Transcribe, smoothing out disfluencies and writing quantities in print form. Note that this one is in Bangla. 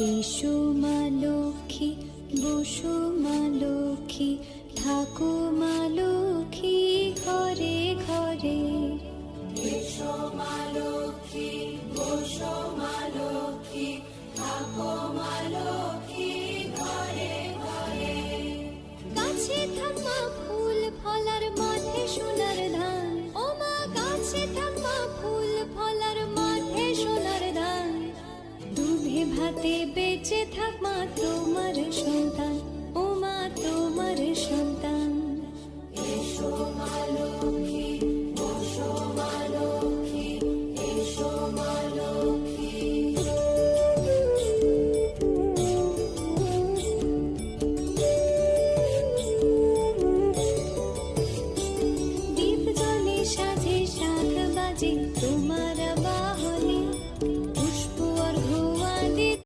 এসো মা লক্ষ্মী, বসো মা লক্ষ্মী, থাকো মা লক্ষ্মী ঘরে ঘরে। এসো মা লক্ষ্মী, বসো মা লক্ষ্মী, থাকো মা লক্ষ্মী ঘরে ঘরে। গাছে থাকা ফুল ফলার মাঠে সোনার ধান, ও মা গাছে থাকা ফুল ফলার মাঠে সোনার ধান। দুধে ভাতে বেঁচে থাক মা তোমার সন্তান, ও মা তোমার সন্তান। এসো মা লক্ষ্মী,